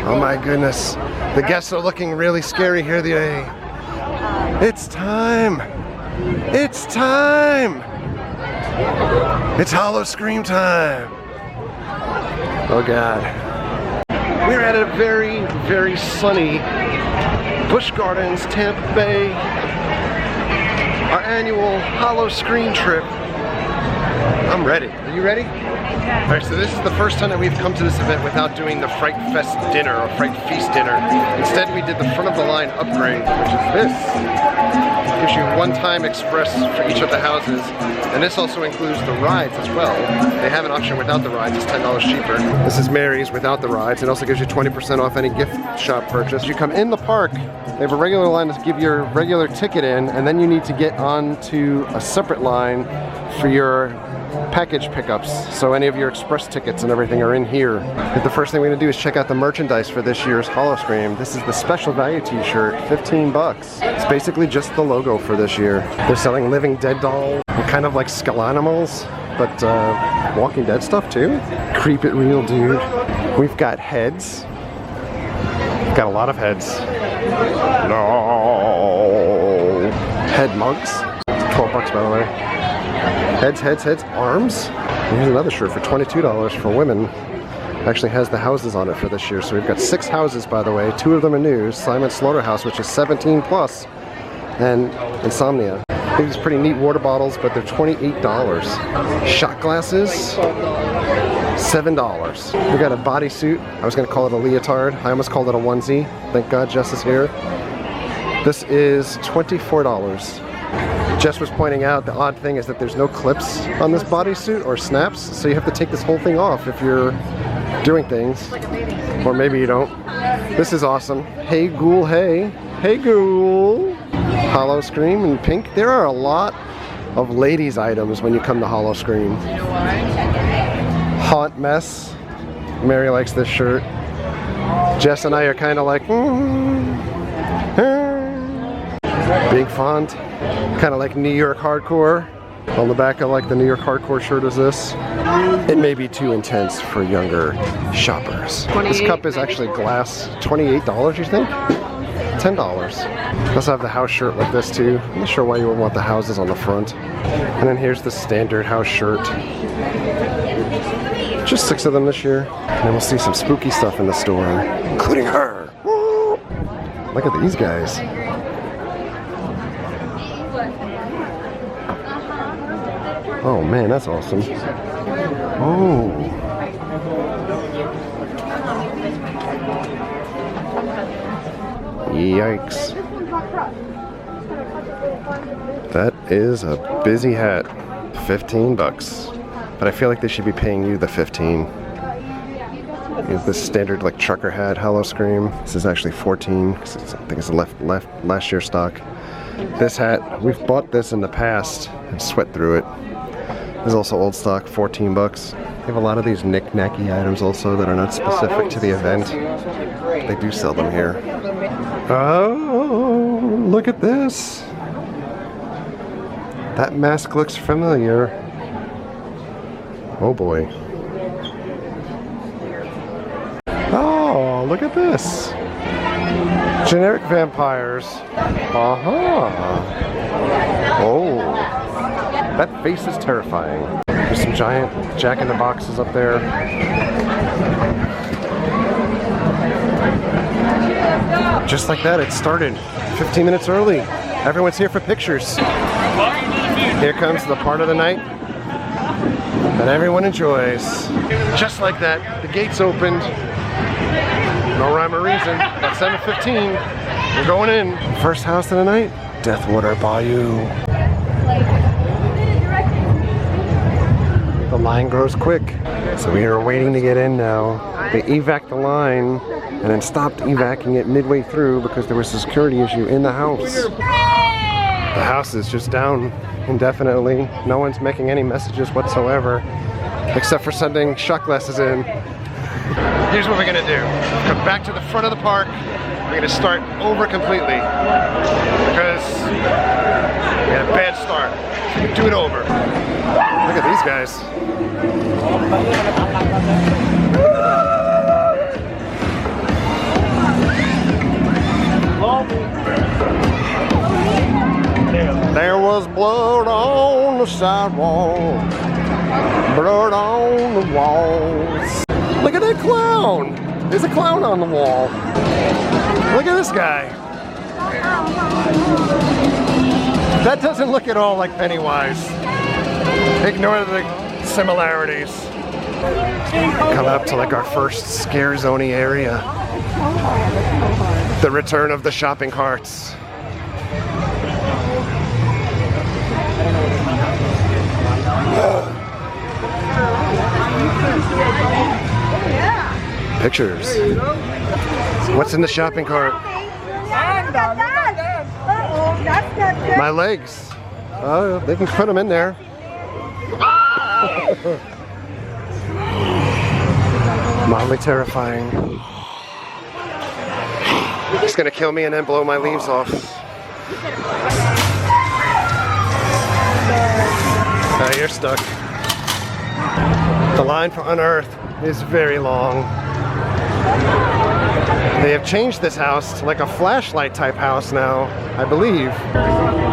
Oh my goodness. The guests are looking really scary here today. It's time. It's time. It's Howl-O-Scream time. Oh God. We're at a very, very sunny Busch Gardens, Tampa Bay. Our annual Howl-O-Scream trip. I'm ready. Are you ready? Alright, so this is the first time that we've come to this event without doing the Fright Fest dinner or Fright Feast dinner. Instead, we did the front of the line upgrade, which is this. It gives you one-time express for each of the houses, and this also includes the rides as well. They have an option without the rides, it's $10 cheaper. This is Mary's without the rides. It also gives you 20% off any gift shop purchase. You come in the park, they have a regular line to give your regular ticket in, and then you need to get onto a separate line for your package pickups. So any of your express tickets and everything are in here. The first thing we're gonna do is check out the merchandise for this year's Howl-O-Scream. This is the special value t-shirt, 15 bucks. It's basically just the logo for this year. They're selling Living Dead dolls, kind of like skull animals, but Walking Dead stuff too. Creep It Real, dude. We've got heads. We've got a lot of heads. No. Head mugs. 12 bucks by the way. Heads, arms. And here's another shirt for $22 for women. Actually has the houses on it for this year. So we've got 6 houses, by the way. 2 of them are new. Simon Slaughterhouse, which is 17 plus, and Insomnia. These are pretty neat water bottles, but they're $28. Shot glasses, $7. We got a bodysuit. I was gonna call it a leotard. I almost called it a onesie. Thank God Jess is here. This is $24. Jess was pointing out the odd thing is that there's no clips on this bodysuit or snaps, so you have to take this whole thing off if you're doing things. Or maybe you don't. This is awesome. Hey Ghoul, hey. Hey Ghoul. Howl-O-Scream in pink. There are a lot of ladies items when you come to Howl-O-Scream. Haunt Mess. Mary likes this shirt. Jess and I are kind of like, big font, kind of like New York Hardcore. On the back of like the New York Hardcore shirt is this. It may be too intense for younger shoppers. This cup is actually glass. $28, you think? $10. I also have the house shirt like this too. I'm not sure why you would want the houses on the front. And then here's the standard house shirt. Just 6 of them this year. And then we'll see some spooky stuff in the store, including her. Woo! Look at these guys. Oh man, that's awesome. Oh. Yikes. That is a busy hat. 15 bucks. But I feel like they should be paying you the 15. Here's this standard like trucker hat, Howl-O-Scream. This is actually 14. I think it's last year's stock. This hat, we've bought this in the past and sweat through it. This is also old stock, 14 bucks. They have a lot of these knick-knacky items also that are not specific to the event. They do sell them here. Oh, look at this. That mask looks familiar. Oh boy. Oh, look at this. Generic vampires. Uh-huh. Oh. That face is terrifying. There's some giant Jack-in-the-Boxes up there. Just like that, it started 15 minutes early. Everyone's here for pictures. Here comes the part of the night that everyone enjoys. Just like that, the gates opened. No rhyme or reason. At 7:15, we're going in. First house of the night, Deathwater Bayou. The line grows quick, so we are waiting to get in now. They evac the line and then stopped evacing it midway through because there was a security issue in the house. The house is just down indefinitely. No one's making any messages whatsoever, except for sending shot glasses in. Here's what we're gonna do. Come back to the front of the park. We're gonna start over completely because we had a bad start. So do it over. Look at these guys. was blood on the sidewalk, blood on the walls. Look at that clown. There's a clown on the wall. Look at this guy. That doesn't look at all like Pennywise. Ignore the similarities. Coming up to like our first scare zone-y area. The return of the shopping carts. Pictures. What's in the shopping cart? My legs. Oh, they can put them in there. Mildly terrifying. It's gonna kill me and then blow my leaves off. You're stuck. The line for Unearthed is very long. They have changed this house to like a flashlight type house now, I believe.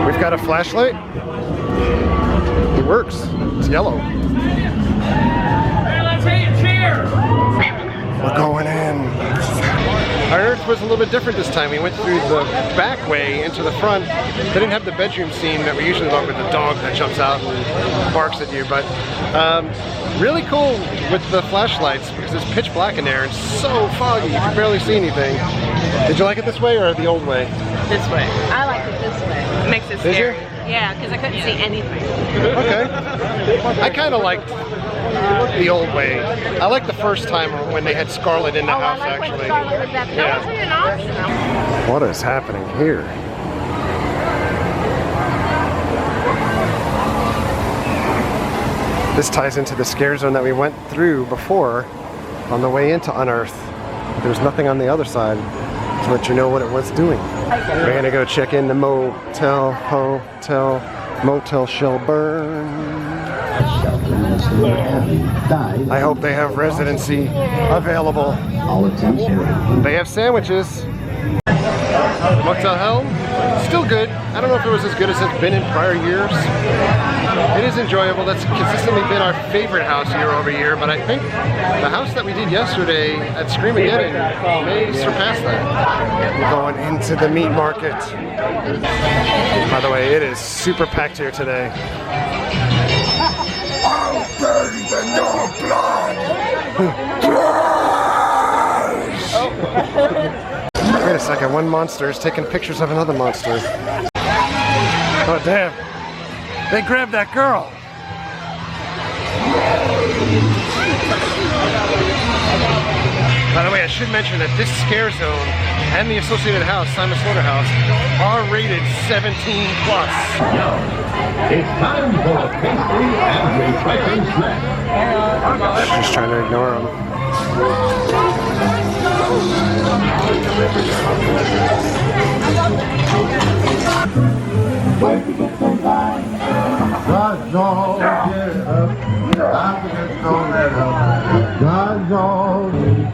We've got a flashlight. It works. It's yellow. We're going in. Unearthed was a little bit different this time. We went through the back way into the front. They didn't have the bedroom scene that we usually love with the dog that jumps out and barks at you, but really cool with the flashlights because it's pitch black in there and so foggy you can barely see anything. Did you like it this way or the old way? This way. I like it this way. It makes it scary. Did you? Yeah, because I couldn't see anything. Okay. I kind of liked the old way. I liked the first time when they had Scarlet in the house, I like actually. when Scarlet was that. That wasn't an option. What is happening here? This ties into the scare zone that we went through before on the way into Unearthed. There's nothing on the other side to let you know what it was doing. We're gonna go check in the motel, hotel, motel shall burn. I hope they have residency available. They have sandwiches. Motel Hell, still good. I don't know if it was as good as it's been in prior years. It is enjoyable. That's consistently been our favorite house year over year, but I think the house that we did yesterday at Scream Again may surpass that. We're going into the meat market. By the way, it is super packed here today. I'll burn the no blood. Wait a second, one monster is taking pictures of another monster. Oh damn. They grabbed that girl. By the way, I should mention that this scare zone and the associated house, Simon Slaughterhouse, are rated 17+. It's time for a tasty and refreshing snack. Just trying to ignore him. God's all get up. I'm just gonna let up. God's all get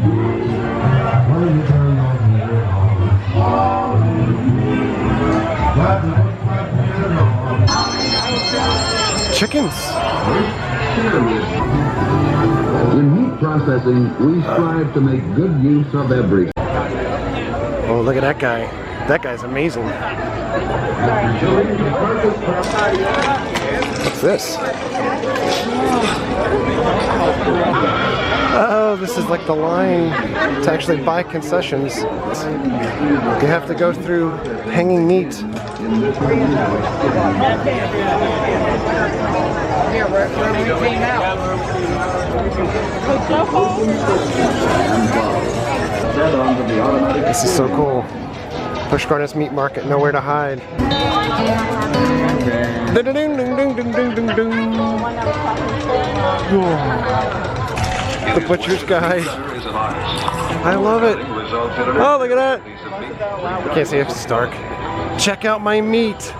Chickens. In meat processing, we strive to make good use of every. Oh, look at that guy. That guy's amazing. What's this? Oh, this is like the line to actually buy concessions. You have to go through hanging meat. This is so cool. Busch Gardens Meat Market, nowhere to hide. The butcher's guide. I love it. Oh, look at that. I can't see if it's dark. Check out my meat.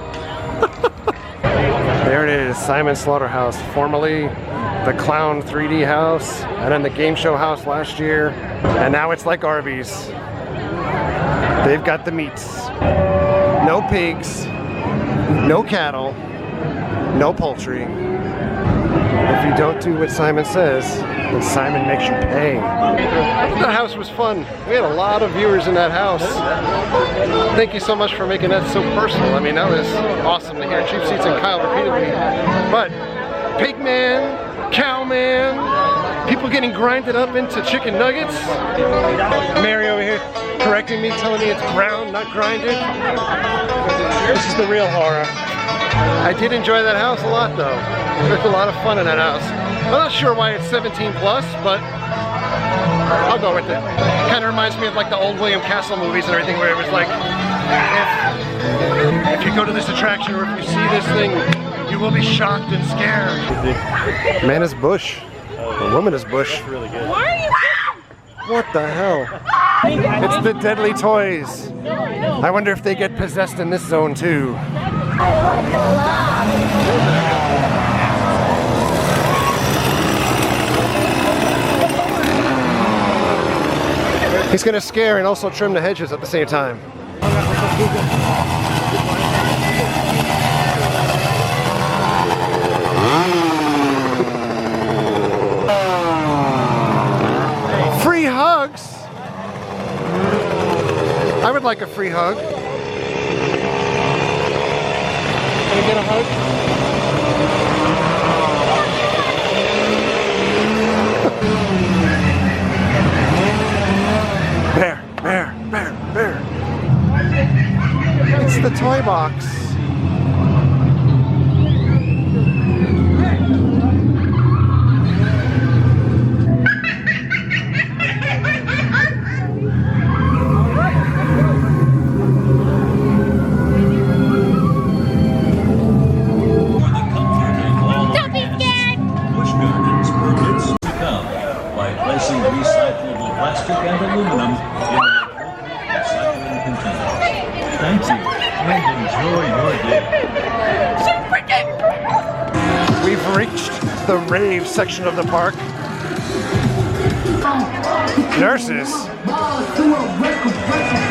There it is, Simon Slaughterhouse, formerly the Clown 3D house, and then the game show house last year, and now it's like Arby's. They've got the meats. No pigs, no cattle, no poultry. If you don't do what Simon says, then Simon makes you pay. I thought that house was fun. We had a lot of viewers in that house. Thank you so much for making that so personal. I mean, that was awesome to hear Cheap Seats and Kyle repeatedly. But Pigman, Cowman, people getting grinded up into chicken nuggets. Mary over here correcting me, telling me it's ground, not grinded. This is the real horror. I did enjoy that house a lot though. There's a lot of fun in that house. I'm not sure why it's 17 plus, but I'll go with it. Kind of reminds me of like the old William Castle movies and everything, where it was like, if you go to this attraction or if you see this thing, you will be shocked and scared. Man is Bush. A woman is Bush. That's really good. Why are you? What the hell? It's the Deadly Toys. I wonder if they get possessed in this zone too. He's gonna scare and also trim the hedges at the same time. Free hugs? I would like a free hug. Can I get a hug? Bear, bear, bear, bear. It's the toy box. Don't be scared. Busch Gardens permits to come by placing recyclable plastic and aluminum in an appropriate recycling container. Thank you and enjoy your day. We've reached the rave section of the park. Nurses.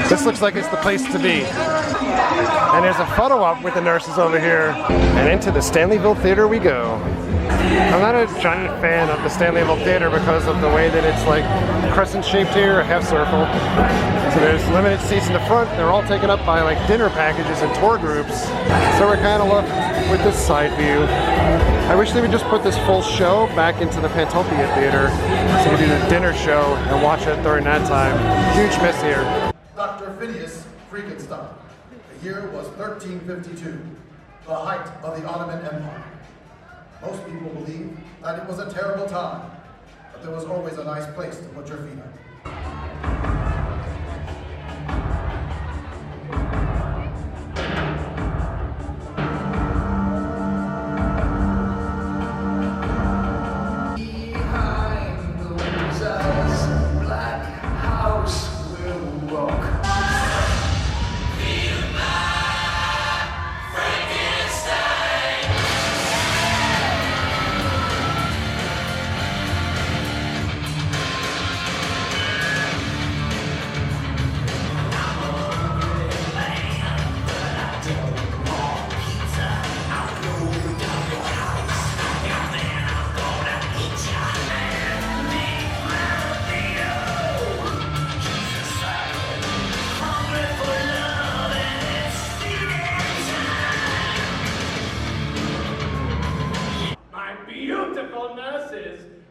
This looks like it's the place to be. And there's a photo op with the nurses over here. And into the Stanleyville Theater we go. I'm not a giant fan of the Stanleyville Theater because of the way that it's like crescent shaped here, a half circle. So there's limited seats in the front. They're all taken up by like dinner packages and tour groups. So we're kind of left with this side view. I wish they would just put this full show back into the Pantopia Theater so we could do the dinner show and watch it during that time. Huge miss here. Dr. Phineas Frankenstein. The year was 1352, the height of the Ottoman Empire. Most people believe that it was a terrible time, but there was always a nice place to put your feet up.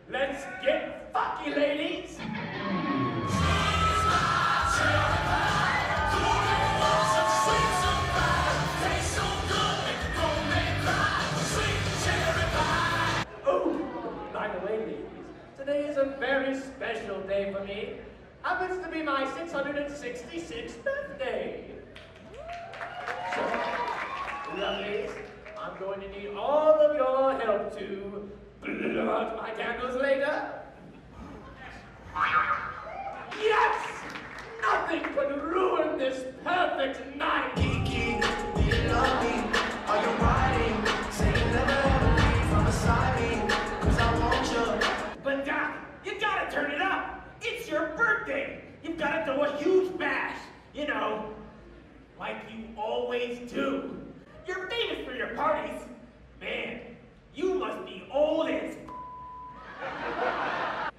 Let's get fucky, ladies! Oh, by the way, ladies, today is a very special day for me. Happens to be my 666th birthday. So, lovelies, I'm going to need all of your help to blow out my candles later. Yes! Nothing could ruin this perfect night. Kiki, do you love me? Are you riding? Say you never ever leave from beside me, 'cause I want you. But Doc, you gotta turn it up. It's your birthday. You've gotta throw a huge bash. You know, like you always do. You're famous for your parties. Man, you must be old as...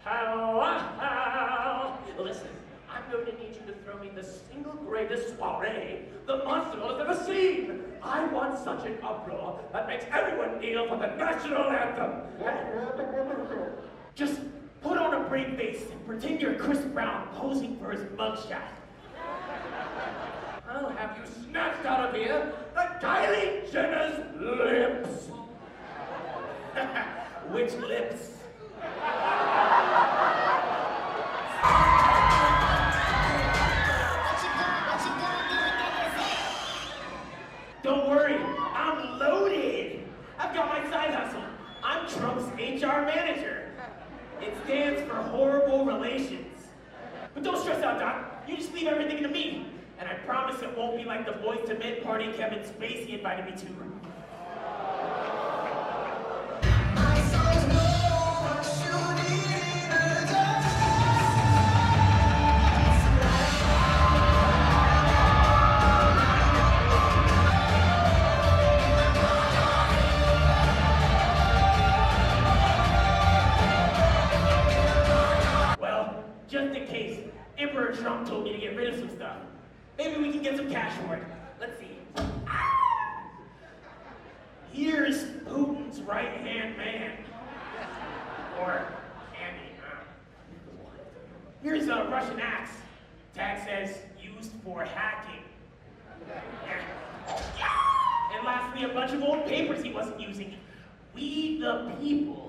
How? Listen, I'm going to need you to throw me the single greatest soiree the monster has ever seen. I want such an uproar that makes everyone kneel for the national anthem. Just put on a brave face and pretend you're Chris Brown posing for his mugshot. I'll have you snatched out of here like Kylie Jenner's lips. Which lips? Don't worry, I'm loaded. I've got my side hustle. I'm Trump's HR manager. It stands for horrible relations. But don't stress out, Doc. You just leave everything to me. And I promise it won't be like the Boys to Men party Kevin Spacey invited me to. Just in case, Emperor Trump told me to get rid of some stuff. Maybe we can get some cash for it. Let's see. Here's Putin's right-hand man. Or Andy. Here's a Russian axe. Tag says used for hacking. And lastly, a bunch of old papers he wasn't using. We the people.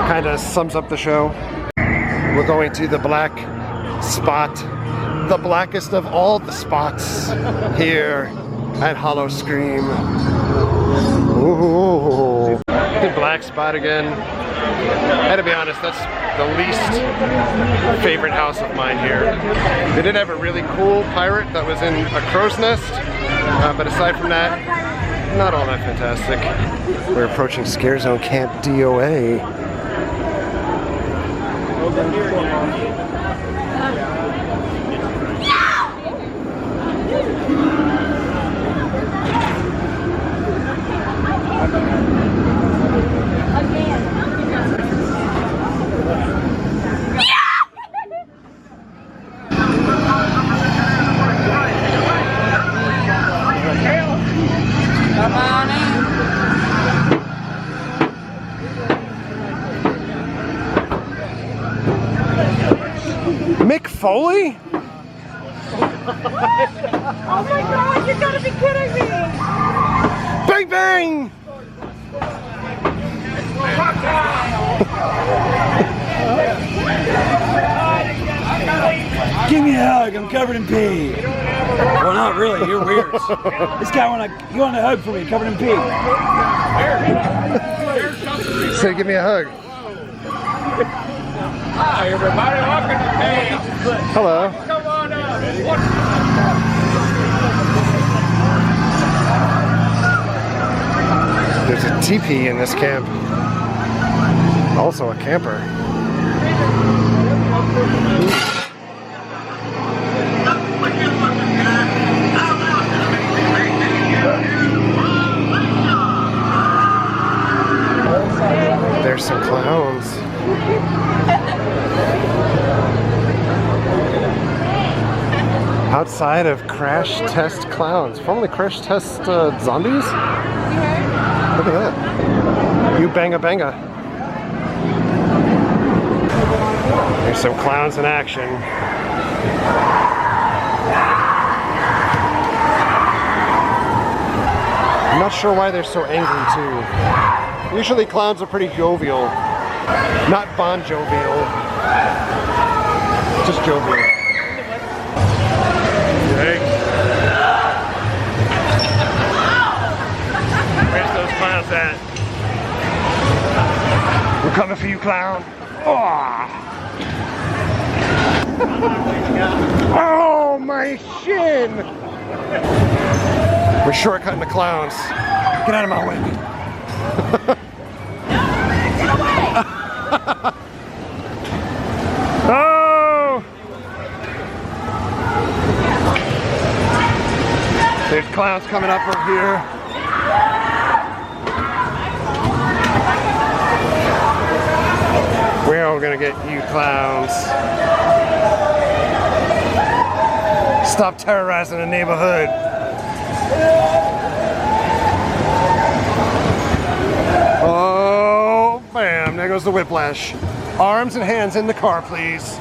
kind of sums up the show. We're going to the black spot, the blackest of all the spots here at Howl-O-Scream. Ooh, the black spot again. And to be honest, that's the least favorite house of mine here. They did have a really cool pirate that was in a crow's nest, but aside from that, not all that fantastic. We're approaching Scare Zone Camp DOA. Mick Foley? Oh my God, you gotta be kidding me! Bang bang! Give me a hug, I'm covered in pee. Well, not really, you're weird. This guy you want a hug from me, covered in pee. Say, give me a hug. Hi, everybody, welcome to camp. Hello. Come on up. There's a teepee in this camp. Also a camper. There's some clowns. Outside of Crash Test Clowns, formerly Crash Test Zombies? Look at that. You banga banga. There's some clowns in action. I'm not sure why they're so angry too. Usually clowns are pretty jovial. Not Bon Jovial. Just jovial. Hey. Where's those clowns at? We're coming for you, clown. Oh, my shin! We're shortcutting the clowns. Get out of my way. Oh! There's clowns coming up over here. We're all gonna get you clowns. Stop terrorizing the neighborhood. Oh, bam, there goes the whiplash. Arms and hands in the car, please.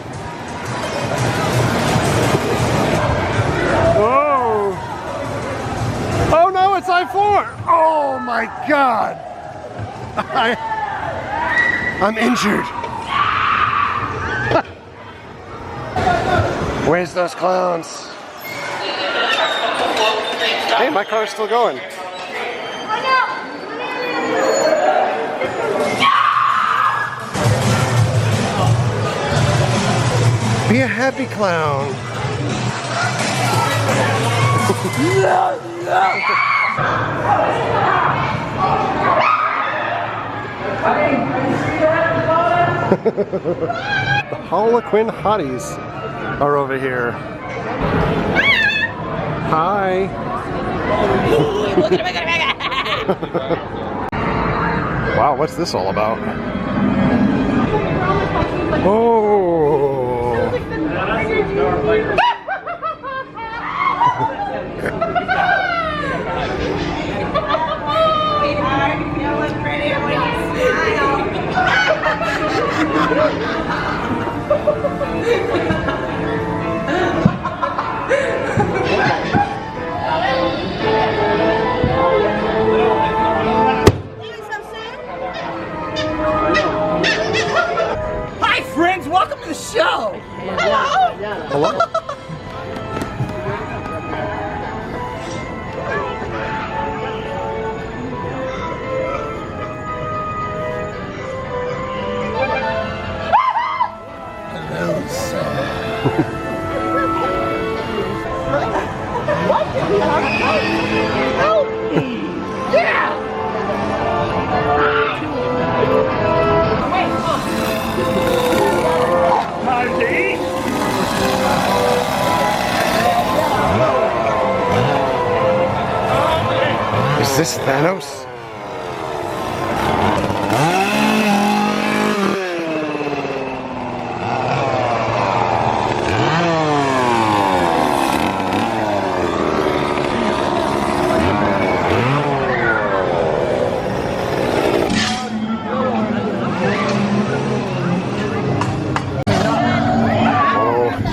Oh. Oh no, it's I-4. Oh my God. I'm injured. Where's those clowns? Hey, my car's still going. Be a happy clown. The Harlequin hotties are over here. Hi. Wow, what's this all about? Oh. this Thanos?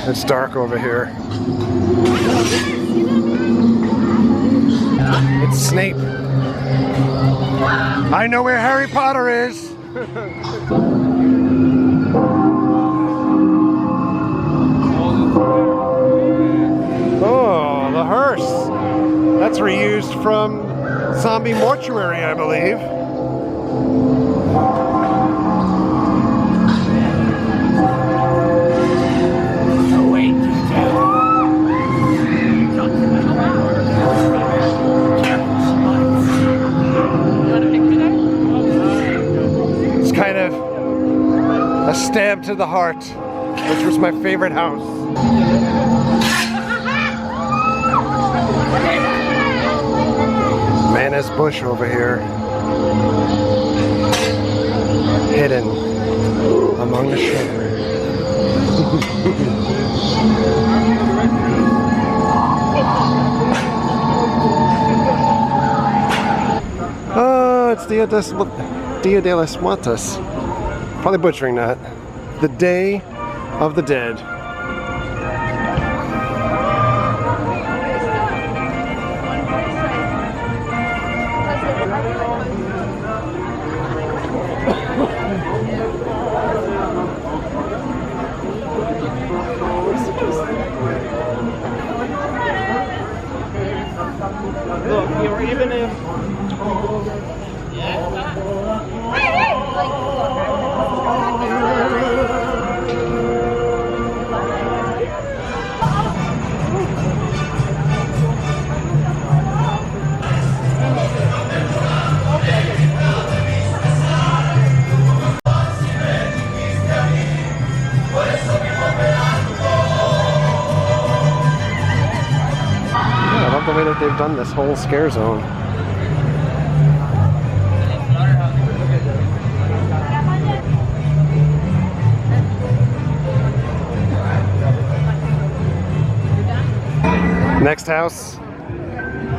It's dark over here. It's Snape. I know where Harry Potter is. Oh, the hearse. That's reused from Zombie Mortuary, I believe. A stab to the heart, which was my favorite house. Mana's bush over here, hidden among the shrubbery. Oh, it's Dia de los Muertos. Probably butchering that. The Day of the Dead. Look, even if... The way that they've done this whole scare zone. Next house,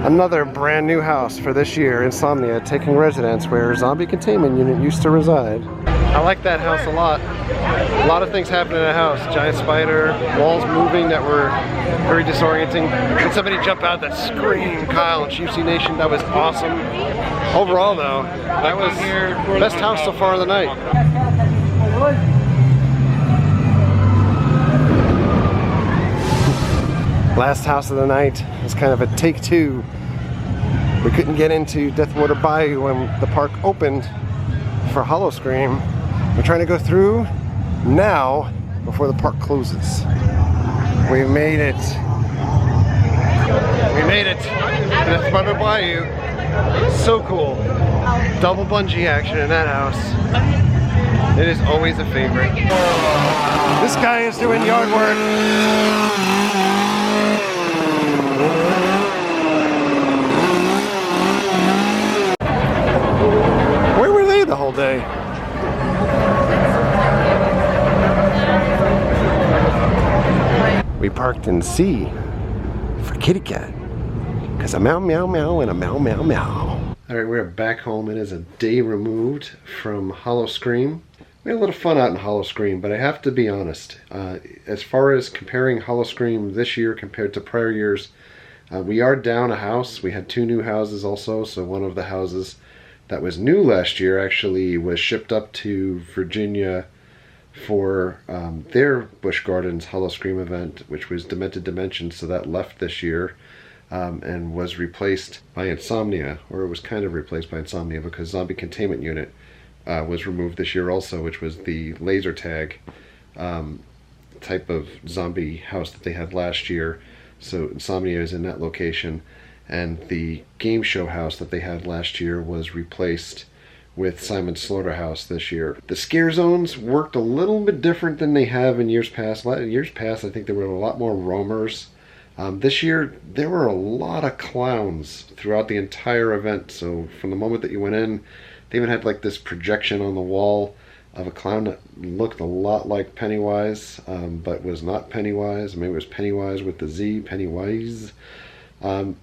another brand new house for this year, Insomnia, taking residence where Zombie Containment Unit used to reside. I like that house a lot. A lot of things happened in that house. Giant spider, walls moving that were very disorienting. Had somebody jump out that scream, Kyle and Chief C Nation. That was awesome. Overall though, that was best house so far of the night. Last house of the night was kind of a take two. We couldn't get into Deathwater Bayou when the park opened for Howl-O-Scream. We're trying to go through now before the park closes. We made it. We made it. Deathwater Bayou. So cool. Double bungee action in that house. It is always a favorite. This guy is doing yard work. Where were they the whole day? We parked in C for kitty cat. Because a meow meow meow and a meow meow meow. Alright, we're back home. It is a day removed from Howl-O-Scream. We had a little fun out in Howl-O-Scream, but I have to be honest. As far as comparing Howl-O-Scream this year compared to prior years, we are down a house. We had 2 new houses also, so one of the houses that was new last year actually was shipped up to Virginia for their Busch Gardens Howl-O-Scream event, which was Demented Dimensions, so that left this year and was replaced by Insomnia, or it was kind of replaced by Insomnia because Zombie Containment Unit was removed this year also, which was the laser tag type of zombie house that they had last year. So Insomnia is in that location, and the game show house that they had last year was replaced with Simon's Slaughterhouse this year. The scare zones worked a little bit different than they have in years past. In years past, I think there were a lot more roamers. This year, there were a lot of clowns throughout the entire event. So from the moment that you went in, they even had like this projection on the wall of a clown that looked a lot like Pennywise, but was not Pennywise. Maybe it was Pennywise with the Z, Pennywise. And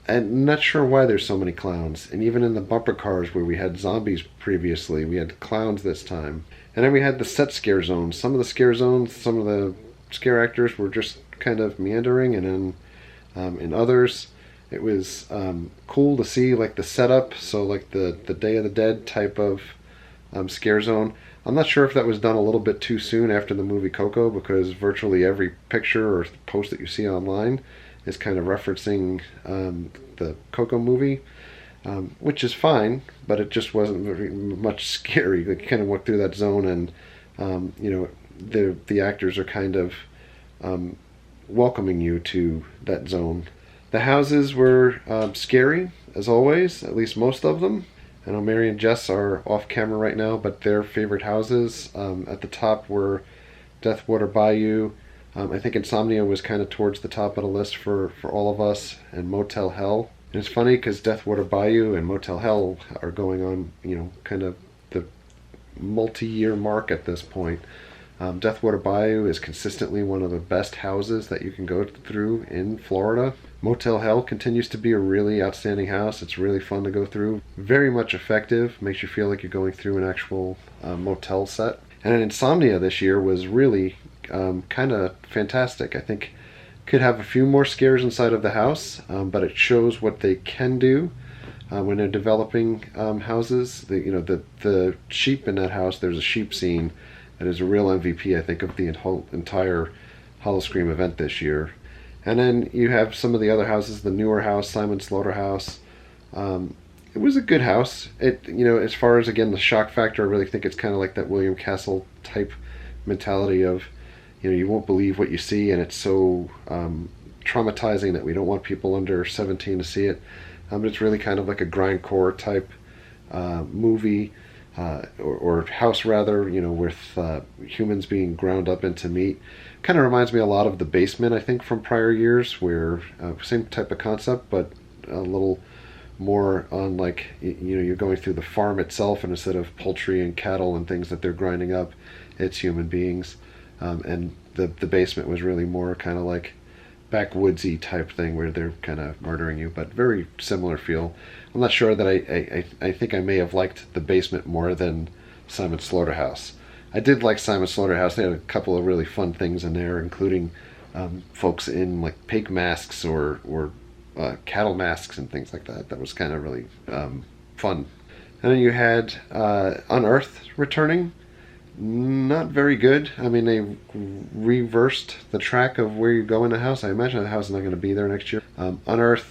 not sure why there's so many clowns. And even in the bumper cars where we had zombies previously, we had clowns this time. And then we had the set scare zones. Some of the scare zones, some of the scare actors were just kind of meandering, and then in others it was cool to see like the setup, so like the Day of the Dead type of scare zone. I'm not sure if that was done a little bit too soon after the movie Coco, because virtually every picture or post that you see online is kind of referencing the Coco movie, which is fine, but it just wasn't very much scary. Like, you kind of walk through that zone, and you know, the actors are kind of welcoming you to that zone. The houses were scary, as always, at least most of them. I know Mary and Jess are off camera right now, but their favorite houses at the top were Deathwater Bayou. I think Insomnia was kind of towards the top of the list for all of us, and Motel Hell. And it's funny because Deathwater Bayou and Motel Hell are going on, you know, kind of the multi-year mark at this point. Deathwater Bayou is consistently one of the best houses that you can go through in Florida. Motel Hell continues to be a really outstanding house. It's really fun to go through. Very much effective. Makes you feel like you're going through an actual motel set. And Insomnia this year was really kind of fantastic. I think could have a few more scares inside of the house, but it shows what they can do when they're developing houses. The sheep in that house, there's a sheep scene that is a real MVP, I think, of the entire Howl-O-Scream event this year. And then you have some of the other houses, the newer house, Simon Slaughterhouse. It was a good house. As far as, again, the shock factor, I really think it's kind of like that William Castle type mentality of, you won't believe what you see, and it's so traumatizing that we don't want people under 17 to see it. But it's really kind of like a grindcore type movie, or house rather, with humans being ground up into meat. Kind of reminds me a lot of The Basement, I think, from prior years, where same type of concept, but a little more on, like, you're going through the farm itself, and instead of poultry and cattle and things that they're grinding up, it's human beings. And the Basement was really more kind of like backwoodsy type thing where they're kind of murdering you, but very similar feel. I'm not sure that I think I may have liked The Basement more than Simon Slaughterhouse. I did like Simon Slaughterhouse. They had a couple of really fun things in there, including folks in like pig masks or cattle masks and things like that. That was kind of really fun. And then you had Unearthed returning. Not very good. I mean, they reversed the track of where you go in the house. I imagine the house is not going to be there next year. Unearthed,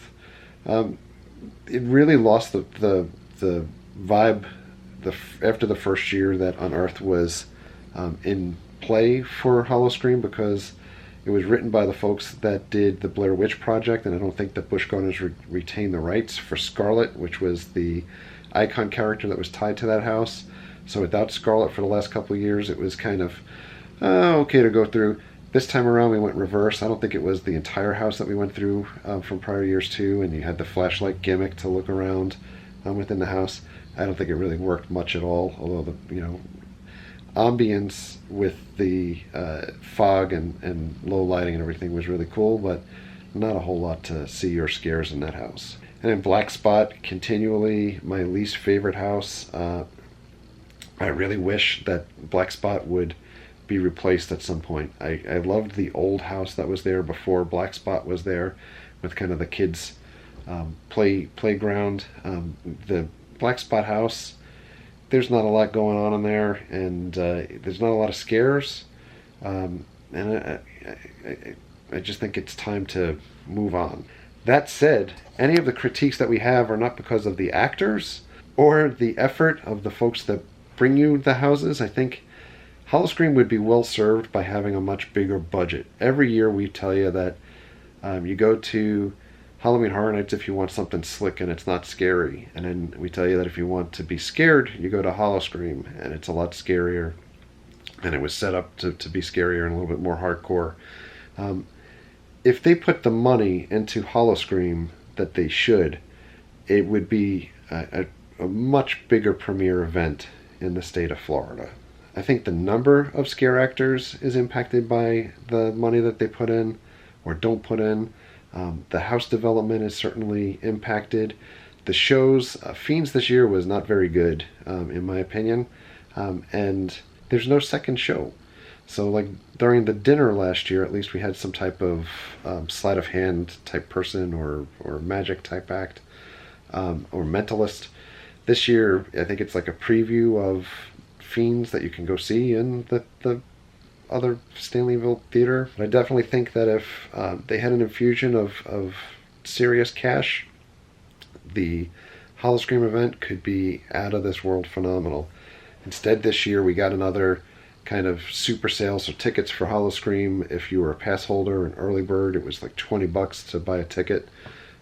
it really lost the vibe after the first year that Unearthed was in play for Howl-O-Scream, because it was written by the folks that did the Blair Witch Project, and I don't think that Busch Gardens retained the rights for Scarlet, which was the icon character that was tied to that house. So without Scarlet for the last couple of years, it was kind of okay to go through. This time around, we went reverse. I don't think it was the entire house that we went through from prior years too, and you had the flashlight gimmick to look around within the house. I don't think it really worked much at all, although the ambience with the fog and low lighting and everything was really cool, but not a whole lot to see or scares in that house. And then Black Spot, continually my least favorite house. I really wish that Black Spot would be replaced at some point. I loved the old house that was there before Black Spot was there, with kind of the kids' playground. The Black Spot house, there's not a lot going on in there, and there's not a lot of scares. And I just think it's time to move on. That said, any of the critiques that we have are not because of the actors or the effort of the folks that bring you the houses. I think Howl-O-Scream would be well served by having a much bigger budget. Every year we tell you that you go to Halloween Horror Nights if you want something slick and it's not scary. And then we tell you that if you want to be scared, you go to Howl-O-Scream and it's a lot scarier. And it was set up to be scarier and a little bit more hardcore. if they put the money into Howl-O-Scream that they should, it would be a much bigger premiere event in the state of Florida. I think the number of scare actors is impacted by the money that they put in or don't put in. The house development is certainly impacted. The shows, Fiends this year was not very good, in my opinion, and there's no second show. So like during the dinner last year, at least we had some type of sleight of hand type person or magic type act or mentalist. This year, I think it's like a preview of Fiends that you can go see in the other Stanleyville theater. But I definitely think that if they had an infusion of serious cash, the Howl-O-Scream event could be out of this world phenomenal. Instead, this year we got another kind of super sale. So tickets for Howl-O-Scream, if you were a pass holder, an early bird, it was like $20 to buy a ticket.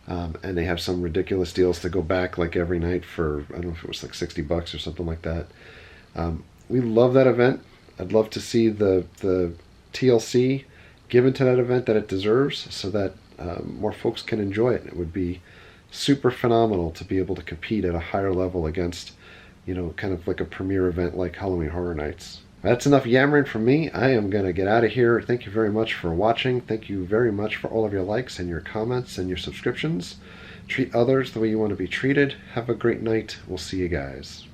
And they have some ridiculous deals to go back like every night for, I don't know if it was like $60 or something like that. We love that event. I'd love to see the TLC given to that event that it deserves so that more folks can enjoy it. It would be super phenomenal to be able to compete at a higher level against, you know, kind of like a premiere event like Halloween Horror Nights. That's enough yammering from me. I am going to get out of here. Thank you very much for watching. Thank you very much for all of your likes and your comments and your subscriptions. Treat others the way you want to be treated. Have a great night. We'll see you guys.